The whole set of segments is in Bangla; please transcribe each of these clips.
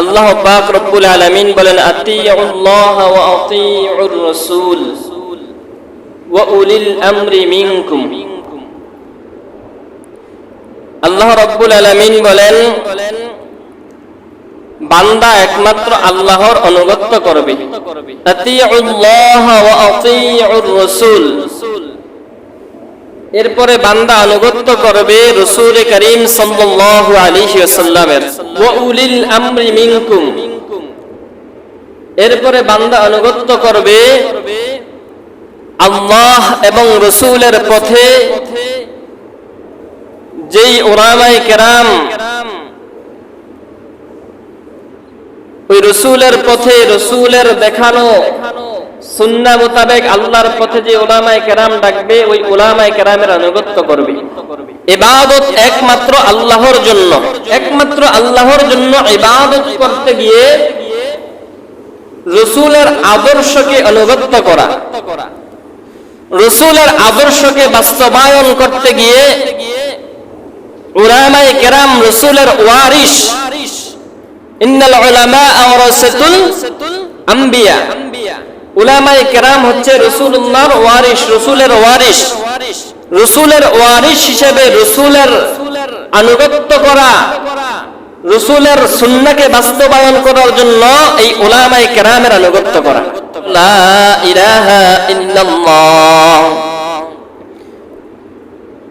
আল্লাহ পাক রব্বুল আলামিন বলেন, আতিউল্লাহ ওয়া আতিউর রাসূল ওয়া উলিল আমরি মিনকুম। আল্লাহ রব্বুল আলামিন বলেন, বান্দা একমাত্র আল্লাহর আনুগত্য করবে। আতিউল্লাহ ওয়া আতিউর রাসূল, এরপরে বান্দা আনুগত্য করবে রাসূল করিম সাল্লাল্লাহু আলাইহি ওয়াসাল্লামের। ওয়া উলিল আমরি মিনকুম, এরপরে বান্দা আনুগত্য করবে আল্লাহ এবং রাসূলের পথে যেই উলামায়ে কেরাম ওই রাসূলের পথে, রাসূলের দেখানো সুন্নাহ মোতাবেক আল্লাহর পথে যে উলামায়ে কেরাম ডাকবে, ওই উলামায়ে কেরামের আনুগত্য করবে। ইবাদত একমাত্র আল্লাহর জন্য, একমাত্র আল্লাহর জন্য ইবাদত করতে গিয়ে রাসূলের আদর্শকে আনুগত্য করা, রাসূলের আদর্শকে বাস্তবায়ন করতে গিয়ে উলামায়ে কেরাম রাসূলের ওয়ারিস। ইন্নাল উলামা ওয়ারাসাতুল আম্বিয়া, উলামায়ে কেরাম হচ্ছে রাসূলুল্লাহর ওয়ারিস, রাসূলের ওয়ারিস। রাসূলের ওয়ারিস হিসেবে রাসূলের আনুগত্য করা, রাসূলের সুন্নাহকে বাস্তবায়ন করার জন্য এই উলামায়ে কেরামের আনুগত্য করা। লা ইলাহা ইল্লাল্লাহ,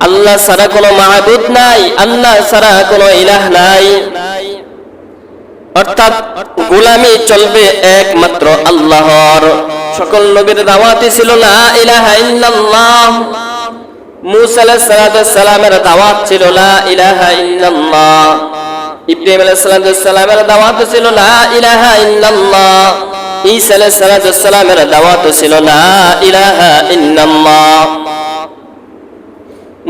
আল্লাহ ছাড়া কোনো মাবুদ নাই, আল্লাহ ছাড়া কোনো ইলাহ নাই, অর্থাৎ গোলামি চলবে একমাত্র আল্লাহর। সকল নবীর দাওয়াতই ছিল লা ইলাহা ইল্লাল্লাহ। মূসা আলাইহিস সালামের দাওয়াত ছিল লা ইলাহা ইল্লাল্লাহ, ইব্রাহিম আলাইহিস সালামের দাওয়াত ছিল লা ইলাহা ইল্লাল্লাহ, ঈসা আলাইহিস সালামের দাওয়াত ছিল লা ইলাহা ইল্লাল্লাহ।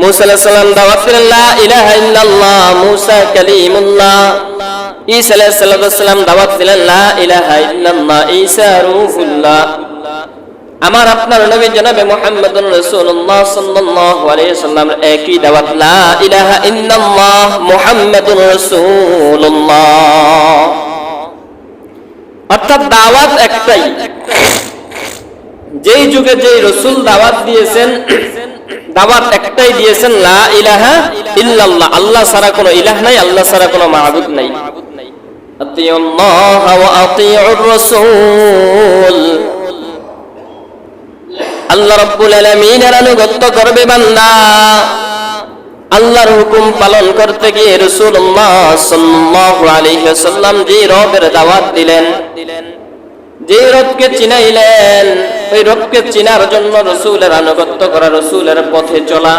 মূসা আলাইহিস সালাম দাওয়াত দিলেন লা ইলাহা ইল্লাল্লাহ, মূসা কালিমুল্লাহ। ঈসা আলাইহিস সালাম দাওয়াত দিলেন লা ইলাহা ইল্লাল্লাহ, ঈসা রূহুল্লাহ। আমার আপনার নবী জনাবে মুহাম্মদুর রাসূলুল্লাহ সাল্লাল্লাহু আলাইহি ওয়াসাল্লাম একই দাওয়াত, লা ইলাহা ইল্লাল্লাহ মুহাম্মাদুর রাসূলুল্লাহ। অর্থাৎ দাওয়াত একটাই। যেই যুগে যেই রাসূল দাওয়াত দিয়েছেন, দাওয়াত একটাই দিয়েছেন, লা ইলাহা ইল্লাল্লাহ, আল্লাহ ছাড়া কোনো ইলাহ নাই, আল্লাহ ছাড়া কোনো মাবুদ নাই। আতিউল্লাহ ওয়া আতিউর রাসূল, আল্লাহ রাব্বুল আলামিনের আনুগত্য করবে বান্দা। আল্লাহর হুকুম পালন করতে গিয়ে রাসূলুল্লাহ সাল্লাল্লাহু আলাইহি ওয়াসাল্লাম যে রবের দাওয়াত দিলেন, যে রবকে চিনাইলেন, ওই রবকে চিনার জন্য রাসূলের আনুগত্য করা, রাসূলের পথে চলা।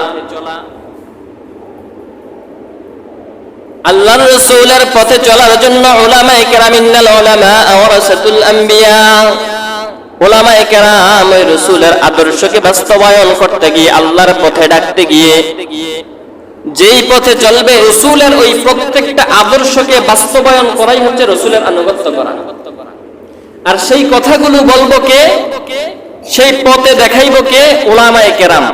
আল্লাহর রাসূলের পথে চলার জন্য উলামায়ে কেরাম, ইন্নাল উলামা ওয়ারাসাতুল আম্বিয়া, উলামায়ে কেরাম ওই রাসূলের আদর্শকে বাস্তবায়ন করতে গিয়ে, আল্লাহর পথে ডাকতে গিয়ে যেই পথে চলবে, রাসূলের ওই প্রত্যেকটা আদর্শকে বাস্তবায়ন করাই হচ্ছে রাসূলের আনুগত্য করা। আর সেই কথাগুলো বলবো কে, সেই পথে দেখাইবো কে? উলামায়ে কেরাম।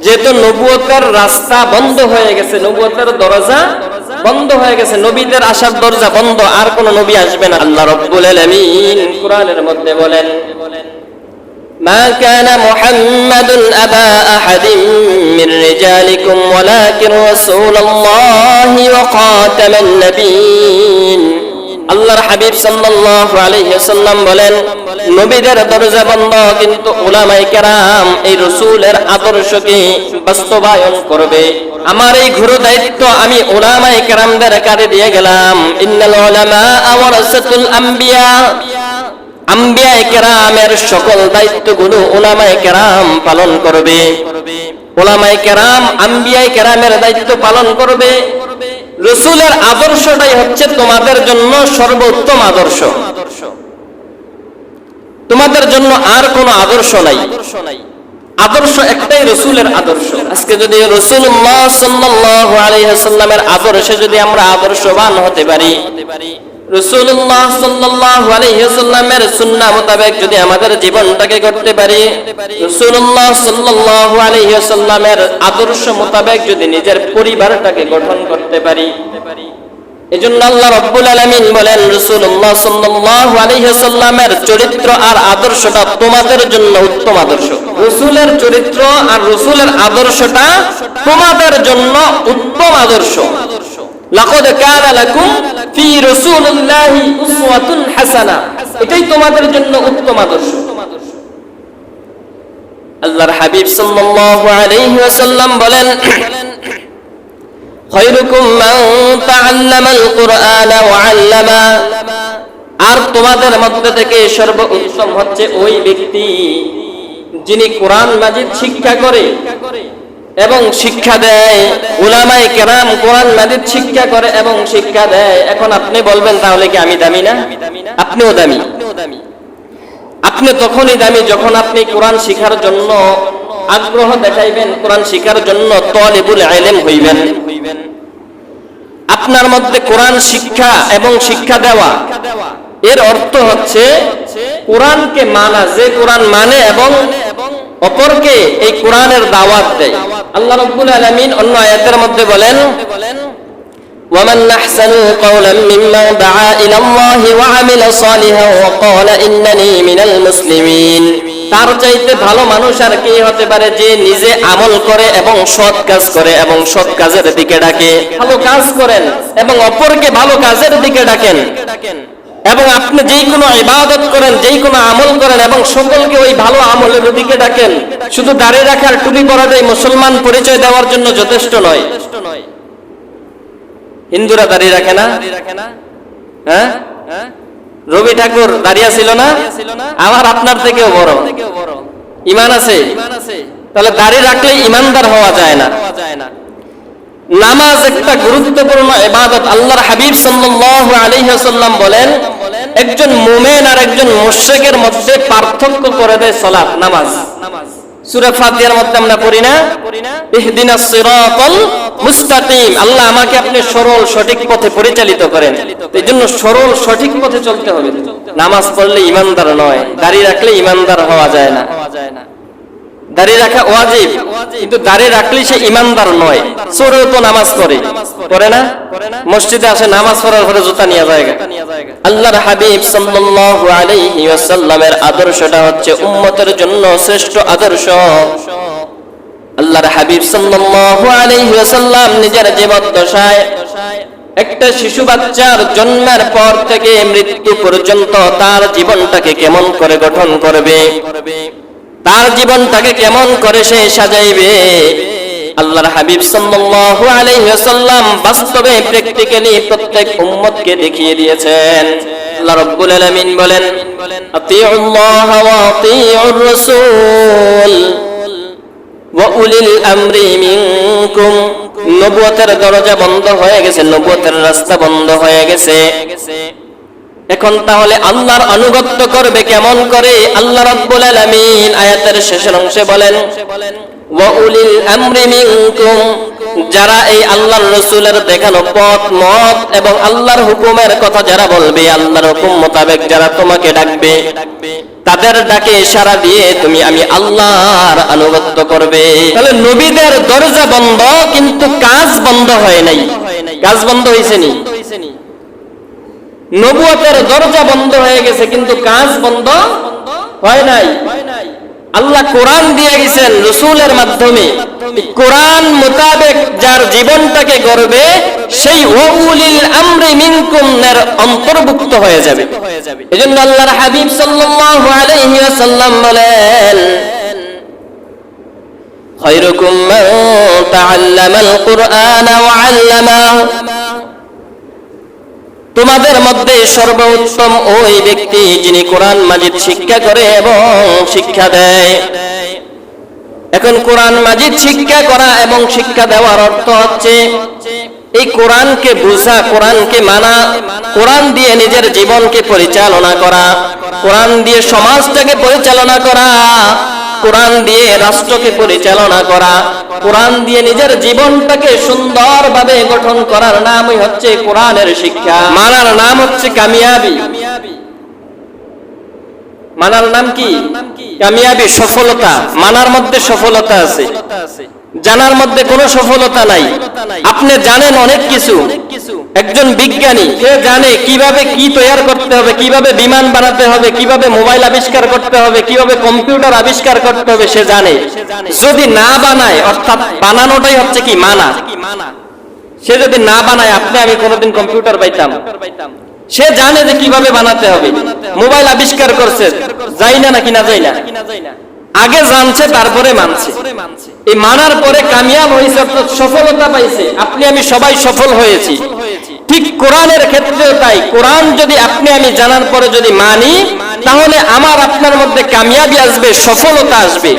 যেহেতু নবুয়তের রাস্তা বন্ধ হয়ে গেছে, নবুয়তের দরজা বন্ধ হয়ে গেছে, নবীদের আসার দরজা বন্ধ, আর কোন নবী আসবে না। আল্লাহ রাব্বুল আলামিন কোরআনের মধ্যে বলেন, মা কানা মুহাম্মাদুন আবা আহাদিন মির রিজালিকুম ওয়ালাকিন রাসূলুল্লাহি ওয়া খাতামান নাবিয়্যিন। আল্লাহর হাবিব সাল্লাল্লাহু আলাইহি ওয়াসাল্লাম বলেন, নবীদের দরজা বন্ধ, কিন্তু উলামায়ে কেরাম এই রাসূলের আদর্শকে বাস্তবায়ন করবে। আমার এই গুরু দায়িত্ব আমি উলামায়ে কেরামদের কাঁধে দিয়ে গেলাম। ইন্নাল উলামা ওয়ারাসাতুল আম্বিয়া, আম্বিয়ায়ে কেরামের সকল দায়িত্বগুলো উলামায়ে কেরাম পালন করবে। উলামায়ে কেরাম আম্বিয়ায়ে কেরামের দায়িত্ব পালন করবে। রাসূলের আদর্শটাই হচ্ছে তোমাদের জন্য সর্বোত্তম আদর্শ, তোমাদের জন্য আর কোনো আদর্শ নাই। আদর্শ একটাই, রাসূলের আদর্শ। আজকে যদি রাসূলুল্লাহ সাল্লাল্লাহু আলাইহি ওয়াসাল্লামের আদর্শে যদি আমরা আদর্শবান হতে পারি, রাসূলুল্লাহ সাল্লাল্লাহু আলাইহি ওয়াসাল্লামের সুন্নাহ মোতাবেক যদি আমাদের জীবনটাকে করতে পারি, রাসূলুল্লাহ সাল্লাল্লাহু আলাইহি ওয়াসাল্লামের আদর্শ মোতাবেক যদি নিজের পরিবারটাকে গঠন করতে পারি, এজন্য আল্লাহ রাব্বুল আলামিন বলেন রাসূলুল্লাহ সাল্লাল্লাহু আলাইহি ওয়াসাল্লামের চরিত্র আর আদর্শটা তোমাদের জন্য উত্তম আদর্শ। রাসূলের চরিত্র আর রাসূলের আদর্শটা তোমাদের জন্য উত্তম আদর্শ। লাকাদ কানা লাকুম ফি রাসূলিল্লাহি উসওয়াতুন হাসানাহ, এটাই তোমাদের জন্য উত্তম আদর্শ। আল্লাহর হাবিব সাল্লাল্লাহু আলাইহি ওয়াসাল্লাম বলেন খায়রুকুম মান তাআল্লামাল কুরআনা ওয়া আল্লামা, আর তোমাদের মধ্যে থেকে সর্বোত্তম হচ্ছে ওই ব্যক্তি যিনি কোরআন মাজিদ শিক্ষা করে এবং শিক্ষা দেয়। উলামায়ে কেরাম কোরআন মাজিদ শিক্ষা করে এবং শিক্ষা দেয়। এখন আপনি বলবেন তাহলে কি আমি দামি না? আপনিও দামি। আপনি তখনই দামি যখন আপনি কোরআন শিখার জন্য আগ্রহ দেখাইবেন, কোরআন শিখার জন্য তালিবুল ইলম হইবেন। আপনার মধ্যে কোরআন শিক্ষা এবং শিক্ষা দেওয়া এর অর্থ হচ্ছে কোরআনকে মানা, যে কোরআন মানে এবং অপরকে এই কোরআনের দাওয়াত দেয়। আল্লাহ রাব্বুল আলামিন অন্য আয়াতের মধ্যে বলেন ومن أحسن قولا ممن دعا إلى الله وعمل صالحا وقال إنني من المسلمين, তার চাইতে ভালো মানুষ আর কি হতে পারে যে নিজে আমল করে এবং সৎ কাজ করে এবং সৎ কাজের দিকে ডাকে। ভালো কাজ করেন এবং অপরকে ভালো কাজের দিকে ডাকেন, এবং আপনি যেই কোনো ইবাদত করেন, যেই কোনো আমল করেন এবং সকলকে ওই ভালো আমলের দিকে ডাকেন। শুধু দাঁড়িয়ে রাখার টুপি পরাটাই মুসলমান পরিচয় দেওয়ার জন্য যথেষ্ট নয়। হিন্দুরা দাঁড়িয়ে রাখে না? হ্যাঁ, রবি ঠাকুর দাঁড়িয়ে ছিল না? আমার আপনার থেকেও বড় ঈমান আছে, তাহলে দাঁড়িয়ে রাখলে ঈমানদার হওয়া যায় না। নামাজ একটা গুরুত্বপূর্ণ ইবাদত। আল্লাহর হাবিব সাল্লাল্লাহু আলাইহি ওয়াসাল্লাম বলেন একজন মুমিন আর একজন মুশরিকের মধ্যে পার্থক্য করে দেয় সালাত, নামাজ। সূরা ফাতিহার মধ্যে আমরা পড়ি না ইহদিনাস সিরাতাল মুস্তাকিম, আল্লাহ আমাকে আপনি সরল সঠিক পথে পরিচালিত করেন। এইজন্য সরল সঠিক পথে চলতে হবে। নামাজ পড়লে ঈমানদার নয়, দাঁড়িয়ে রাখলে ঈমানদার হওয়া যায় না। দাঁড়িয়ে রাখা ওয়াজিব, কিন্তু দাঁড়িয়ে রাখলে সে ঈমানদার নয়। চোরেও তো নামাজ পড়ে না, মসজিদে আসে নামাজ পড়ার পরে জুতা নিয়ে যায়। আল্লাহর হাবিব সাল্লাল্লাহু আলাইহি ওয়াসাল্লামের আদর্শটা হচ্ছে উম্মতের জন্য শ্রেষ্ঠ আদর্শ। আল্লাহর হাবিব সাল্লাল্লাহু আলাইহি ওয়াসাল্লাম নিজের জীবদ্দশায় একটা শিশু বাচ্চার জন্মের পর থেকে মৃত্যু পর্যন্ত তার জীবনটাকে কেমন করে গঠন করবে, তার জীবনটাকে কেমন করে সে সাজাইবে, আল্লাহর হাবিব সাল্লাল্লাহু আলাইহি ওয়াসাল্লাম বাস্তবে প্র্যাকটিক্যালি প্রত্যেক উম্মতকে দেখিয়ে দিয়েছেন। আল্লাহ রাব্বুল আলামিন বলেন আতিউল্লাহ ওয়া আতিউর রাসূল ওয়া উলিল আমরি মিনকুম, নবুয়তের দরজা বন্ধ হয়ে গেছে, নবুয়তের রাস্তা বন্ধ হয়ে গেছে। এখন তাহলে আল্লাহর আনুগত্য করবে কেমন করে? আল্লাহ রাব্বুল আলামিন আয়াতের শেষের অংশে বলেন ওয়া উলিল আমরি মিনকুম, যারা এই আল্লাহর রাসূলের দেখানো পথ মত এবং আল্লাহর হুকুমের কথা যারা বলবে, আল্লাহর হুকুম মোতাবেক যারা তোমাকে ডাকবে, তাদের ডাকে সাড়া দিয়ে তুমি আমি আল্লাহর আনুগত্য করবে। তাহলে নবীদের দরজা বন্ধ কিন্তু কাজ বন্ধ হয় নাই। কাজ বন্ধ হয়েছে নি? নবুয়তের দরজা বন্ধ হয়ে গেছে কিন্তু কাজ বন্ধ হয় নাই। আল্লাহ কোরআন দিয়ে গেছেন রাসূলের মাধ্যমে, কোরআন মোতাবেক যার জীবনটাকে গড়বে সেই উলিল আমরি মিনকুম এর অন্তর্ভুক্ত হয়ে যাবে। এজন্য আল্লাহর হাবিব সাল্লাল্লাহু আলাইহি ওয়াসাল্লাম বলেন খায়রুকুম মান তাআল্লামাল কুরআনা ওয়া আল্লামাহু, তোমাদের মধ্যে সর্বোত্তম ওই ব্যক্তি যিনি কোরআন মাজিদ শিক্ষা করে এবং শিক্ষা দেয়। এখন কোরআন মাজিদ শিক্ষা করা এবং শিক্ষা দেওয়ার অর্থ হচ্ছে এই কোরআনকে বোঝা, কোরআনকে মানা, কোরআন দিয়ে নিজের জীবনকে পরিচালনা করা, কোরআন দিয়ে সমাজটাকে পরিচালনা করা, কোরআন দিয়ে রাষ্ট্রকে পরিচালনা করা, কোরআন দিয়ে নিজের জীবনটাকে সুন্দরভাবে গঠন করার নামই হচ্ছে কোরআনের শিক্ষা। মানার নাম হচ্ছে কামিয়াবি। মানার নাম কি? কামিয়াবি, সফলতা। মানার মধ্যে সফলতা আছে। জানার মধ্যে কোনো সফলতা নাই। আপনি জানেন অনেক কিছু, একজন বিজ্ঞানী সে জানে কিভাবে কি তৈরি করতে হবে, কিভাবে বিমান বানাতে হবে, কিভাবে মোবাইল আবিষ্কার করতে হবে, কিভাবে কম্পিউটার আবিষ্কার করতে হবে, সে জানে। যদি না বানায়, অর্থাৎ বানানোটাই হচ্ছে কি মানা, সে যদি না বানায়, আপনি আমি কোনোদিন কম্পিউটার পাইতাম? সে জানে যে কিভাবে বানাতে হবে, মোবাইল আবিষ্কার করছে, যাই না নাকি না যাই না, আগে জানছে তারপরে মানছে। এই মানার পরে কামিয়াব হয়েছে, অর্থাৎ সফলতা পাইছে। আপনি আমি সবাই সফল হয়েছি। ঠিক কোরআনের ক্ষেত্রেও তাই। কোরআন যদি আপনি আমি জানার পরে যদি মানি, তাহলে আমার আপনার মধ্যে কামিয়াবি আসবে, সফলতা আসবে।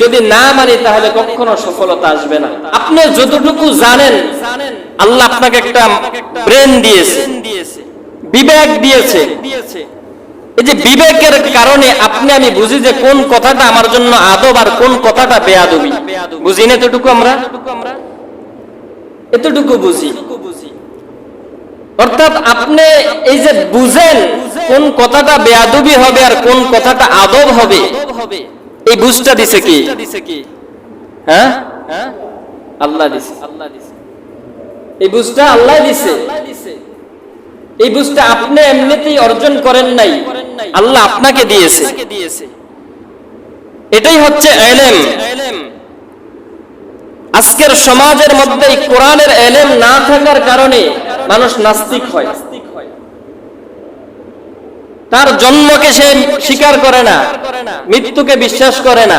যদি না মানি তাহলে কখনো সফলতা আসবে না। আপনি যতটুকু জানেন, আল্লাহ আপনাকে একটা ব্রেন দিয়েছে, বিবেক দিয়েছে। এই যে বিবেকের কারণে আপনি আমি বুঝি যে কোন কথাটা আমার জন্য আদব আর কোন কথাটা বেয়াদবি। বুঝি না এতটুকু? আমরা এতটুকু বুঝি। অর্থাৎ আপনি এই যে বুঝেন কোন কথাটা বেয়াদবি হবে আর কোন কথাটা আদব হবে, এই বুঝটা দিছে কি? হ্যাঁ, আল্লাহ দিছে। এই বুঝটা আল্লাহ দিছে। এই বুঝটা আপনি এমনিতেই অর্জন করেন নাই, আল্লাহ আপনাকে দিয়েছে। এটাই হচ্ছে ইলম। আজকের সমাজের মধ্যে কোরআনের ইলম না থাকার কারণে মানুষ নাস্তিক হয়। তার জন্মকে সে স্বীকার করে না, মৃত্যুকে বিশ্বাস করে না,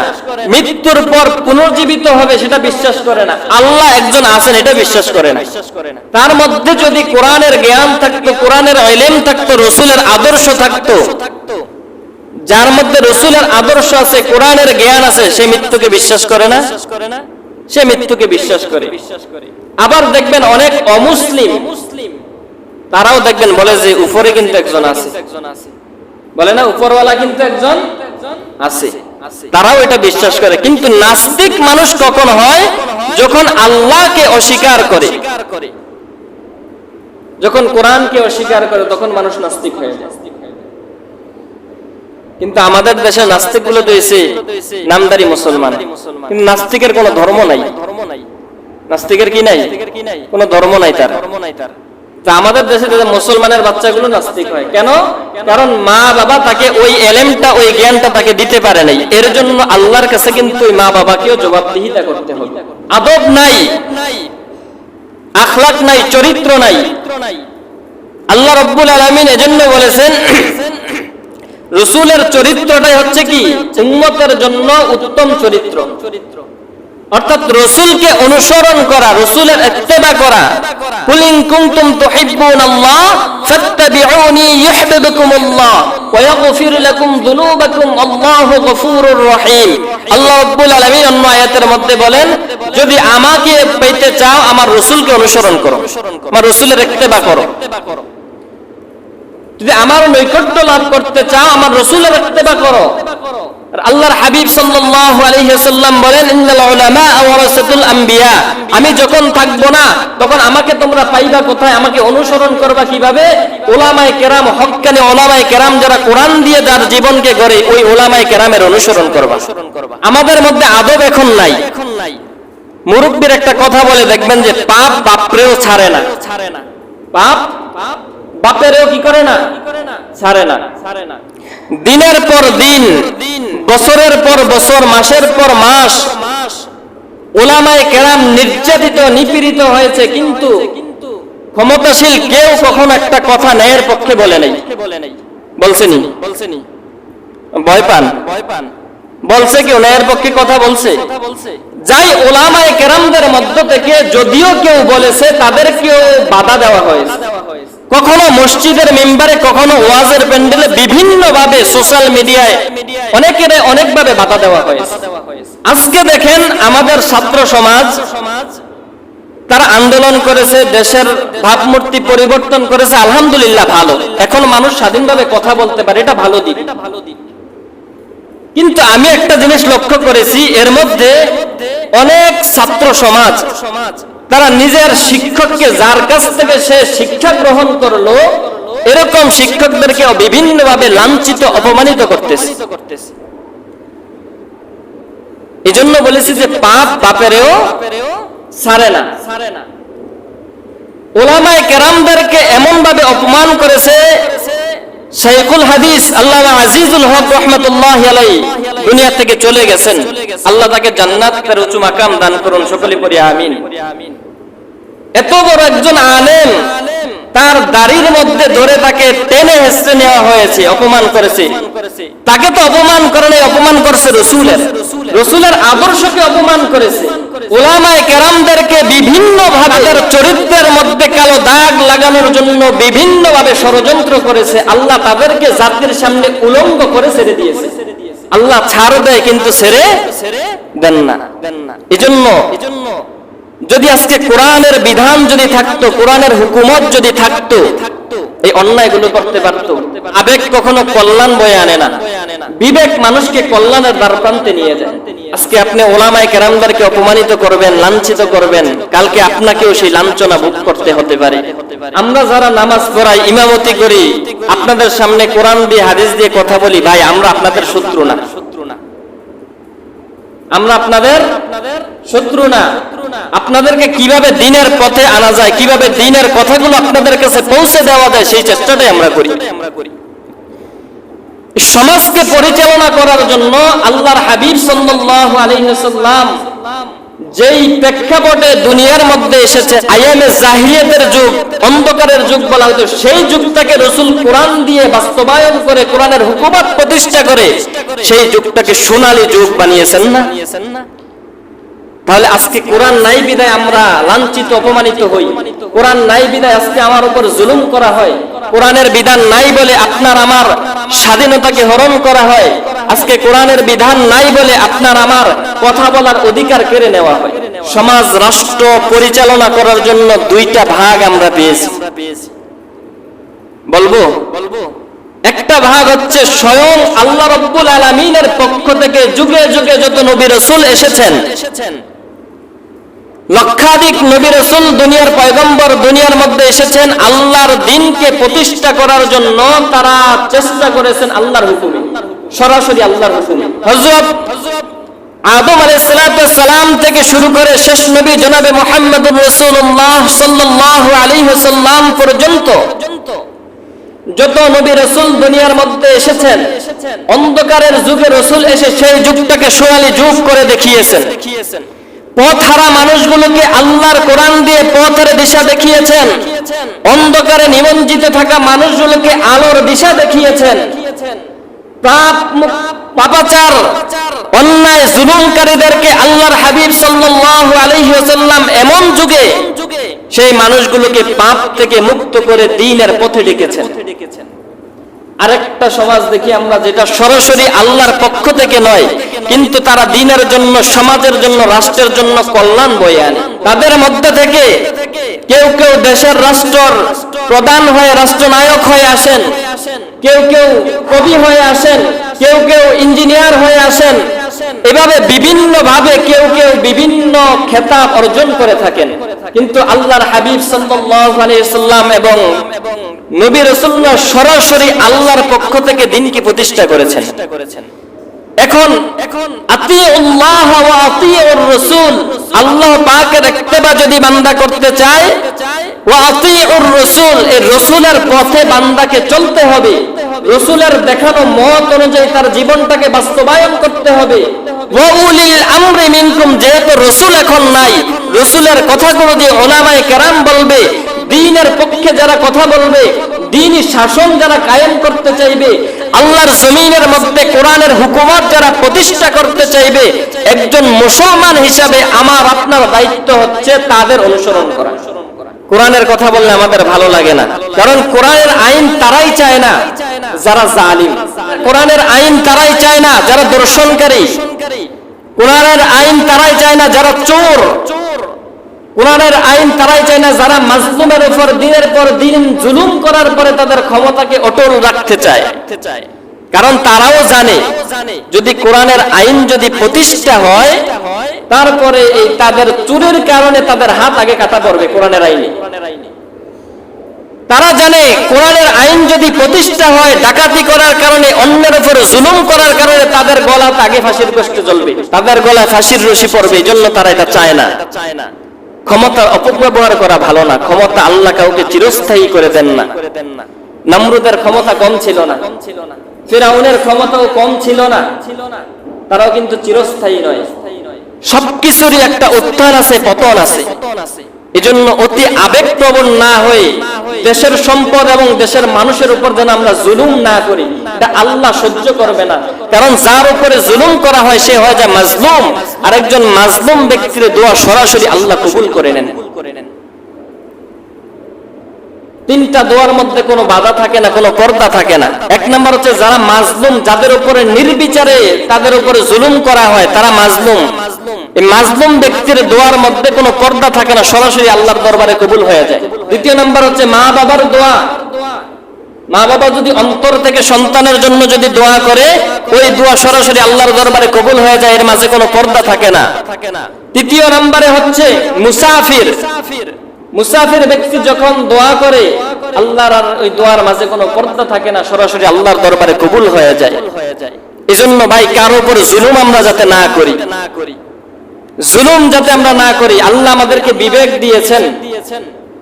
মৃত্যুর পর পুনর্জীবিত হবে সেটা বিশ্বাস করে না, আল্লাহ একজন আছেন এটা বিশ্বাস করে না। তার মধ্যে যদি কোরআনের জ্ঞান থাকতো, কোরআনের ইলম থাকতো, রাসূলের আদর্শ থাকতো, যার মধ্যে রাসূলের আদর্শ আছে, কোরআনের জ্ঞান আছে, সে মৃত্যুকে বিশ্বাস করে না, সে মৃত্যুকে বিশ্বাস করে। আবার দেখবেন অনেক অমুসলিম, তারাও দেখবেন বলে যে উপরে কিন্তু একজন আছে, বলে না উপরওয়ালা কিন্তু একজন আছে, তারাও এটা বিশ্বাস করে। কিন্তু নাস্তিক মানুষ কখন হয়? যখন আল্লাহকে অস্বীকার করে, যখন কোরআনকে অস্বীকার করে, তখন মানুষ নাস্তিক হয়ে যায়। কিন্তু আমাদের দেশে নাস্তিক গুলো তো এসে নামদারি মুসলমান, কিন্তু নাস্তিকের কোনো ধর্ম নাই। নাস্তিকের কি নাই? কোনো ধর্ম নাই তার। তা আমাদের দেশে মুসলমানের বাচ্চাগুলো নাস্তিক হয় কেন? কারণ মা বাবা তাকে ওই এলেমটা, ওই জ্ঞানটা তাকে দিতে পারে নাই। এর জন্য আল্লাহর কাছে কিন্তু ওই মা বাবাকেও জবাবদিহিতা করতে হবে। আদব নাই, আখলাক নাই, চরিত্র নাই। আল্লাহ রাব্বুল আলামিন এজন্য বলেছেন রাসূলের চরিত্রটাই হচ্ছে কি? উম্মতের জন্য উত্তম চরিত্র। অর্থাৎ রাসূলকে অনুসরণ করা, রাসূলের ইত্তেবা করা। কুল ইন কুনতুম তুহিব্বুনাল্লাহ ফাত্তাবিউনি ইউহিব্বুকুমুল্লাহ ওয়া ইয়াগফির লাকুম যুনুবাকুম আল্লাহু গফুরুর রহিম। আল্লাহ রাব্বুল আলামিন অন্য আয়াতের মধ্যে বলেন, যদি আমাকে পেতে চাও আমার রাসূলকে অনুসরণ করো, আমার রাসূলের ইত্তেবা করো। যদি আমার নৈকট্য লাভ করতে চাও আমার রাসূলের ইত্তেবা করো। আর আল্লাহর হাবিব সাল্লাল্লাহু আলাইহি ওয়াসাল্লাম বলেন, ইন্নাল উলামা ওয়ারাসাতুল আম্বিয়া। আমি যখন থাকবো না তখন আমাকে তোমরা পাইবা কোথায়? আমাকে অনুসরণ করবা কিভাবে? উলামায়ে কেরাম, হক্কানি উলামায়ে কেরাম যারা কোরআন দিয়ে যার জীবনকে গড়ে, ওই উলামায়ে কেরামের অনুসরণ করবা। আমাদের মধ্যে আদব এখন নাই। মুরব্বির একটা কথা বলে দেখবেন যে পাপ বাপরেও ছাড়ে না, পাপ বাপেরও কি করে না? ছাড়ে না। দিনের পর দিন, বছরের পর বছর, মাসের পর মাস উলামায়ে কেরাম নির্যাতিত, নিপীড়িত হয়েছে, কিন্তু ক্ষমতাশীল কেউ কখনো একটা কথা ন্যায়ের পক্ষে বলে নাই। বলছেনি? ভয় পান? বলছে কেউ ন্যায়ের পক্ষে কথা বলছে? যাই উলামায়ে কেরামদের মধ্য থেকে যদিও কেউ বলেছে, তাদেরকেও বাধা দেওয়া হয়েছে। কখনো মসজিদের মেম্বারে, কখনো ওয়াজের প্যান্ডেলে, বিভিন্ন ভাবে সোশ্যাল মিডিয়ায় অনেকের অনেকভাবে বাধা দেওয়া হয়েছে। আজকে দেখেন আমাদের ছাত্র সমাজ, তারা আন্দোলন করেছে, দেশের ভাবমূর্তি পরিবর্তন করেছে, আলহামদুলিল্লাহ ভালো। এখন মানুষ স্বাধীনভাবে কথা বলতে পারে, এটা ভালো দিক। কিন্তু আমি একটা জিনিস লক্ষ্য করেছি, এর মধ্যে অনেক ছাত্র সমাজ তারা নিজের শিক্ষককে, যার কাছ থেকে সে শিক্ষা গ্রহণ করলো, এরকম শিক্ষকদেরকে বিভিন্নভাবে লাঞ্ছিত, অপমানিত করতেছে। এজন্য বলেছি যে পাপ বাপেরেও ছাড়ে না। উলামায়ে কেরামদেরকে এমন ভাবে অপমান করেছে, শাইখুল হাদিস আল্লামা আজিজুল হক রাহমাতুল্লাহি আলাইহি দুনিয়া থেকে চলে গেছেন। আল্লাহ তাকে জান্নাতের উঁচু মাকাম দান করুন, সকলে পড়ি আমিন। এত বড় একজন আলেম, তার দাড়ির মধ্যে ধরে তাকে টেনে হেসড়ে নেওয়া হয়েছে, অপমান করেছে। তাকে তো অপমান করে নাই, অপমান করছে রসুলের আদর্শকে অপমান করেছে। উলামায়ে কেরামদেরকে বিভিন্ন ভাবে তার চরিত্রের মধ্যে কালো দাগ লাগানোর জন্য বিভিন্ন ভাবে ষড়যন্ত্র করেছে। আল্লাহ তাদেরকে জাতির সামনে উলঙ্গ করে ছেড়ে দিয়েছে। আল্লাহ ছাড় দেয় কিন্তু ছেড়ে দেন না। এজন্য যদি আজকে কোরআনের বিধান যদি থাকতো, কোরআনের হুকুমত যদি থাকতো, এই অন্যায়গুলো করতে পারতো। আবেগ কখনো কল্যাণ বয়ে আনে না, বিবেক মানুষকে কল্যাণের দ্বারপ্রান্তে নিয়ে যায়। আজকে আপনি উলামায়ে কেরামদেরকে অপমানিত করবেন, লাঞ্ছিত করবেন, কালকে আপনাকেও সেই লাঞ্ছনা ভোগ করতে হতে পারে। আমরা যারা নামাজ পড়াই, ইমামতি করি, আপনাদের সামনে কোরআন দিয়ে হাদিস দিয়ে কথা বলি, ভাই আমরা আপনাদের শত্রু না, আমরা আপনাদের শত্রু না। আপনাদেরকে কিভাবে দ্বীনের পথে আনা যায়, কিভাবে দ্বীনের কথাগুলো আপনাদের কাছে পৌঁছে দেওয়া যায়, সেই চেষ্টাটাই আমরা করি। সমাজকে পরিচালনা করার জন্য আল্লাহর হাবিব সাল্লাল্লাহু আলাইহি ওয়াসাল্লাম যেই প্রেক্ষাপটে দুনিয়ার মধ্যে এসেছে, আইয়ামে জাহিলিয়াতের যুগ, অন্ধকারের যুগ বলা হতো, সেই যুগটাকে রাসূল কোরআন দিয়ে বাস্তবায়ন করে, কোরআনের হুকুমত প্রতিষ্ঠা করে সেই যুগটাকে সোনালী যুগ বানিয়েছেন না? তাহলে আজকে কোরআন নাই বিদায় আমরা লাঞ্ছিত অপমানিত হই, কোরআন নাই বিদায় আজকে আমার উপর জুলুম করা হয়, কোরআনের বিধান নাই বলে আপনার আমার স্বাধীনতাকে হরণ করা হয়, আজকে কোরআনের বিধান নাই বলে আপনার আমার কথা বলার অধিকার কেড়ে নেওয়া হয়। সমাজ রাষ্ট্র পরিচালনা করার জন্য দুইটা ভাগ আমরা পেয়েছি। বলবো একটা ভাগ হচ্ছে স্বয়ং আল্লাহ রাব্বুল আলামিনের পক্ষ থেকে যুগে যুগে যত নবী রাসূল এসেছেন, লক্ষাধিক নবী রাসূল, দুনিয়ার পয়গম্বর দুনিয়ার মধ্যে এসেছেন আল্লাহর দ্বীনকে প্রতিষ্ঠা করার জন্য। তারা চেষ্টা করেছেন আল্লাহর হুকুমে, সরাসরি আল্লাহর হুকুমে। হযরত আদম আলাইহিস সালাম থেকে শুরু করে শেষ নবী জনাবে মুহাম্মদুর রাসূলুল্লাহ সাল্লাল্লাহু আলাইহি ওয়াসাল্লাম পর্যন্ত যত নবী রাসূল দুনিয়ার মধ্যে এসেছেন, অন্ধকারের যুগে রাসূল এসে সেই যুগটাকে সোনালী যুগ করে দেখিয়েছেন। পথহারা মানুষগুলোকে আল্লাহর কোরআন দিয়ে পথের দিশা দেখিয়েছেন, অন্ধকারে নিমজ্জিত থাকা মানুষগুলোকে আলোর দিশা দেখিয়েছেন। পাপাচার, অন্যায়, জুলুমকারীদেরকে আল্লাহর হাবিব সাল্লাল্লাহু আলাইহি ওয়াসাল্লাম এমন যুগে সেই মানুষগুলোকে পাপ থেকে মুক্ত করে দ্বীনের পথে ডেকেছেন। আরেকটা সমাজ দেখি আমরা, যেটা সরাসরি আল্লাহর পক্ষ থেকে নয়, কিন্তু তারা দ্বীনের জন্য, সমাজের জন্য, রাষ্ট্রের জন্য কল্যাণ বয়ে আনে। তাদের মধ্যে থেকে কেউ কেউ দেশের রাষ্ট্র প্রধান হয়ে, রাষ্ট্রনায়ক হয়ে আসেন, কেউ কেউ কবি হয়ে আসেন, কেউ কেউ ইঞ্জিনিয়ার হয়ে আসেন। এভাবে বিভিন্ন ভাবে কেউ কেউ বিভিন্ন খেতাব অর্জন করে থাকেন, কিন্তু আল্লাহর হাবিব সাল্লাল্লাহু আলাইহি ওয়াসাল্লাম এবং নবী রাসূলুল্লাহ সরাসরি আল্লাহর পক্ষ থেকে দ্বীনকে প্রতিষ্ঠা করেছেন। এখন আতিউল্লাহ ওয়া আতিউর রাসূল, আল্লাহ পাকের ইত্তেবা যদি বান্দা করতে চায়, ওয়া আতিউর রাসূল, এই রাসূলের পথে বান্দাকে চলতে হবে, রাসূলের দেখানো মত অনুযায়ী তার জীবনটাকে বাস্তবায়ন করতে হবে। ওয়া উলিল আমরি মিনকুম, যেহেতু রাসূল এখন নাই, রাসূলের কথাগুলো দিয়ে উলামায়ে কেরাম বলবে, দ্বীনের পক্ষে যারা কথা বলবে, দ্বীনি শাসন যারা কায়েম করতে চাইবে, আল্লাহর জমিনের মধ্যে কোরআনের হুকুমত যারা প্রতিষ্ঠা করতে চাইবে, একজন মুসলমান হিসাবে আমার আপনার দায়িত্ব হচ্ছে তাদের অনুসরণ করা। কোরআনের কথা বললে আমাদের ভালো লাগে না, কারণ কোরআনের আইন তারাই চায় না যারা জালিম, কোরআনের আইন তারাই চায় না যারা দর্শনকারী, কোরআনের আইন তারাই চায় না যারা চোর, কোরআনের আইন তারাই চায় না যারা মাজলুমের উপর দিনের পর দিন জুলুম করার পরে তাদের ক্ষমতাকে অটল রাখতে চায়। কারণ তারাও জানে যদি কোরআনের আইন যদি প্রতিষ্ঠা হয়, তারপরে এই তাদের চুরের কারণে তাদের হাত আগে কাটা পড়বে কোরআনের আইনে। তারা জানে কোরআনের আইন যদি প্রতিষ্ঠা হয়, ডাকাতি করার কারণে, অন্যের উপরে জুলুম করার কারণে তাদের গলাতে আগে ফাঁসির কষ্ট জ্বলবে, তাদের গলায় ফাঁসির রশি পড়বে। এই জন্য তারা এটা চায় না। ক্ষমতার অপব্যবহার করা ভালো না। ক্ষমতা আল্লাহ কাউকে চিরস্থায়ী করে দেন না। নমরুদের ক্ষমতা কম ছিল না, ফিরআউনের ক্ষমতাও কম ছিল না, তারাও কিন্তু চিরস্থায়ী নয়। সবকিছুরই একটা উত্থান আছে, পতন আছে। এজন্য অতি আবেগপ্রবণ না হয়ে দেশের সম্পদ এবং দেশের মানুষের উপর যেন আমরা জুলুম না করি, এটা আল্লাহ সহ্য করবে না। কারণ যার উপরে জুলুম করা হয় সে হয় যায় মাজলুম, আর একজন মাজলুম ব্যক্তির দোয়া সরাসরি আল্লাহ কবুল করে নেন। তিনটা দোয়ার মধ্যে কোনো বাধা থাকে না, কোনো পর্দা থাকে না। এক নম্বর হচ্ছে যারা মাজলুম, যাদের উপরে নির্বিচারে তাদের উপরে জুলুম করা হয়, তারা মাজলুম। এই মাজলুম ব্যক্তির দোয়ার মধ্যে কোনো পর্দা থাকে না, সরাসরি আল্লাহর দরবারে কবুল হয়ে যায়। দ্বিতীয় নম্বর হচ্ছে মা বাবার দোয়া। মা বাবা যদি অন্তর থেকে সন্তানের জন্য যদি দোয়া করে, ওই দোয়া সরাসরি আল্লাহর দরবারে কবুল হয়ে যায়, এর মাঝে কোনো পর্দা থাকে না। তৃতীয় নম্বরে হচ্ছে মুসাফির। মুসাফির ব্যক্তি যখন দোয়া করে, আল্লাহর ওই দোয়ার মাঝে কোনো পর্দা থাকে না, সরাসরি আল্লাহর দরবারে কবুল হয়ে যায়। এজন্য ভাই কারো উপর জুলুম আমরা যাতে না করি, জুলুম যাতে আমরা না করি। আল্লাহ আমাদেরকে বিবেক দিয়েছেন,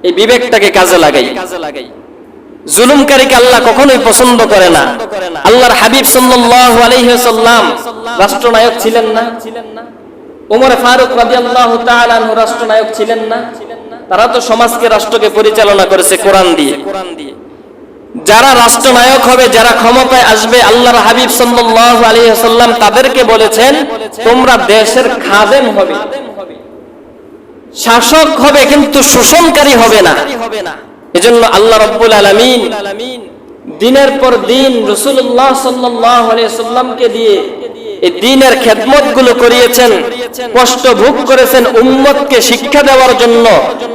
এই বিবেকটাকে কাজে লাগাই। জুলুমকারীকে আল্লাহ কখনোই পছন্দ করে না। আল্লাহর হাবিব সাল্লাল্লাহু আলাইহি ওয়াসাল্লাম রাষ্ট্রনায়ক ছিলেন না? ওমর ফারুক রাদিয়াল্লাহু তাআলা আনহু রাষ্ট্রনায়ক ছিলেন না? তারা তো সমাজকে, রাষ্ট্রকে পরিচালনা করেছে কোরআন দিয়ে। যারা রাষ্ট্রনায়ক হবে, যারা ক্ষমতায় আসবে, আল্লাহর হাবিব সাল্লাল্লাহু আলাইহি ওয়াসাল্লাম তাদেরকে বলেছেন তোমরা দেশের খাদেম হবে, শাসক হবে, কিন্তু শোষণকারী হবে না। এজন্য আল্লাহ রাব্বুল আলামিন দিনের পর দিন রাসূলুল্লাহ সাল্লাল্লাহু আলাইহি ওয়াসাল্লামকে দিয়ে এই দ্বীনের খেদমতগুলো করিয়েছেন, কষ্ট ভোগ করেছেন উম্মতকে শিক্ষা দেওয়ার জন্য।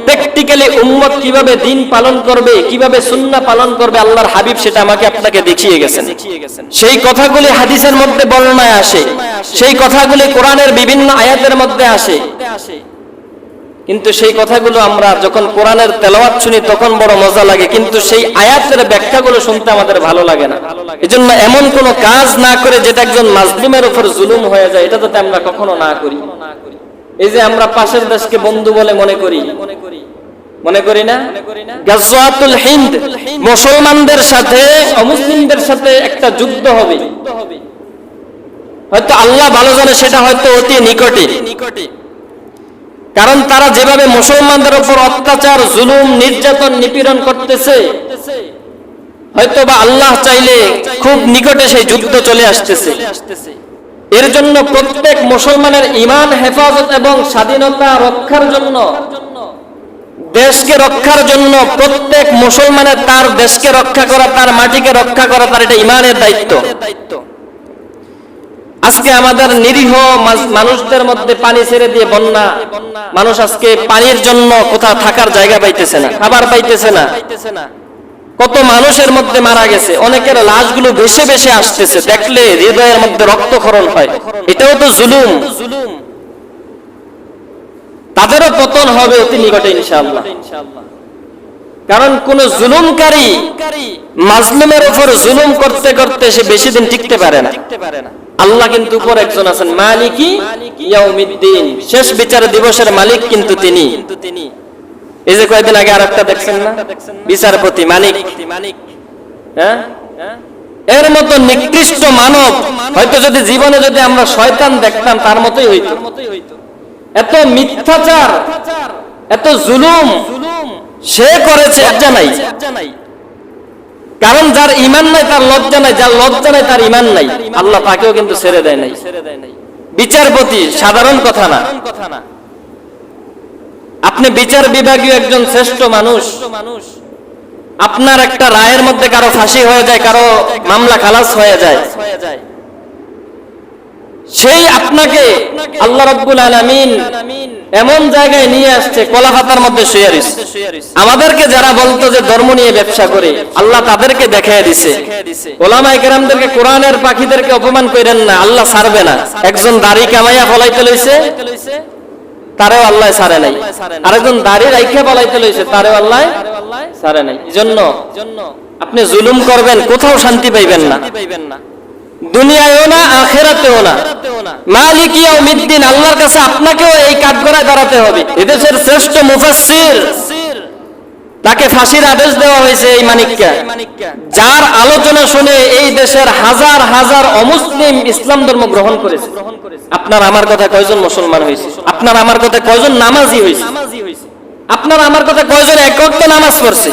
প্র্যাকটিক্যালি উম্মত কিভাবে দ্বীন পালন করবে, কিভাবে সুন্নাহ পালন করবে, আল্লাহর হাবিব সেটা আমাকে আপনাকে দেখিয়ে গেছেন। সেই কথাগুলি হাদিসের মধ্যে বর্ণনায় আসে, সেই কথাগুলি কোরআনের বিভিন্ন আয়াতের মধ্যে আসে। কিন্তু সেই কথাগুলো আমরা যখন কোরআনের তেলাওয়াত শুনি তখন বড় মজা লাগে, কিন্তু সেই আয়াতের ব্যাখ্যাগুলো শুনতে আমাদের ভালো লাগে না। এজন্য এমন কোন কাজ না করে যেটা একজন মাজলুমের উপর জুলুম হয়ে যায়, এটা যাতে আমরা কখনো না করি। এই যে আমরা পাশের দেশকে বন্ধু বলে মনে করি না? গাজওয়াতুল হিন্দ, মুসলমানদের সাথে অমুসলিমদের সাথে একটা যুদ্ধ হবে, হয়তো আল্লাহ ভালো জানে সেটা হয়তো অতি নিকটে। কারণ তারা যেভাবে মুসলমানদের উপর অত্যাচার, জুলুম, নির্যাতন, নিপীড়ন করতেছে, হয়তো বা আল্লাহ চাইলে খুব নিকটে সেই যুদ্ধ চলে আসতেছে। এর জন্য প্রত্যেক মুসলমানের ঈমান হেফাজত এবং স্বাধীনতা রক্ষার জন্য, দেশকে রক্ষার জন্য প্রত্যেক মুসলমানের তার দেশকে রক্ষা করা, তার মাটিকে রক্ষা করা, তার এটা ঈমানের দায়িত্ব। আজকে আমাদের নিরীহ মানুষদের মধ্যে পানি ছেড়ে দিয়ে বন্যা, মানুষ আজকে পানির জন্য কোথাও থাকার জায়গা পাইতেছে না, খাবার পাইতেছে না। কত মানুষের মধ্যে মারা গেছে, অনেকের লাশগুলো ভেসে ভেসে আসতেছে, দেখলে হৃদয়ের মধ্যে রক্তক্ষরণ হয়। এটাও তো জুলুম। তাদেরও পতন হবে অতি নিকটে ইনশাআল্লাহ। কারণ কোন জুলুমকারী মাজলুমের উপর জুলুম করতে করতে সে বেশি দিন টিকতে পারে না। আল্লাহ কিন্তু উপর একজন আছেন, মালিকি ইয়াউমিদ্দিন, শেষ বিচার দিবসের মালিক কিন্তু তিনি। এই যে কয়েকদিন আগে আরেকটা দেখছেন না, বিচারপতি মালিক। হ্যাঁ, এর মতো নিকৃষ্ট মানব হয়তো যদি জীবনে যদি আমরা শয়তান দেখতাম তার মতোই হইতো। এত মিথ্যাচার, এত জুলুম সে করেছে, লজ্জা নাই। কারণ যার ঈমান নাই তার লজ্জা নাই, যার লজ্জা নাই তার ঈমান নাই। আল্লাহ তাকেও কিন্তু ছেড়ে দেয় নাই। বিচারপতি সাধারণ কথা না। আপনি বিচার বিভাগীয় একজন শ্রেষ্ঠ মানুষ, আপনার একটা রায়ের মধ্যে কারো ফাঁসি হয়ে যায়, কারো মামলা খালাস হয়ে যায়, সেই আপনাকে আল্লাহ রাব্বুল আলামিন এমন জায়গায় নিয়ে আসছে, কলাপাতার মধ্যে শুয়ে রয়েছে। আমাদেরকে যারা বলতো যে ধর্ম নিয়ে ব্যবসা করে, আল্লাহ তাদেরকে দেখায় দিছে। ওলামায়ে কেরামদেরকে, কোরআনের পাখিদেরকে অপমান করেন না, আল্লাহ ছাড়বে না। একজন দাড়ি কামাইয়া ফলাইতে লইছে, তারেও আল্লাহ ছাড়ে নাই। আরেকজন দাড়ি রাইখা ফলাইতে লইছে, তারেও আল্লাহ ছাড়ে নাই। এজন্য আপনি জুলুম করবেন, কোথাও শান্তি পাইবেন না, দুনিয়ায়ও না আখিরাতেও না। মালিক ইয়াউমিদ্দিন, আল্লাহর কাছে আপনাকেও এই কাঠগড়ায় দাঁড়াতে হবে। এদেশের শ্রেষ্ঠ মুফাসসির, তাকে ফাঁসির আদেশ দেওয়া হয়েছে এই মানিককে, যার আলোচনা শুনে এই দেশের হাজার হাজার অমুসলিম ইসলাম ধর্ম গ্রহণ করেছে। আপনার আমার কথা কয়জন মুসলমান হয়েছে? আপনার আমার কথা কয়জন নামাজি হয়েছে? আপনার আমার কথা কয়জন এক ওয়াক্ত নামাজ পড়ছে?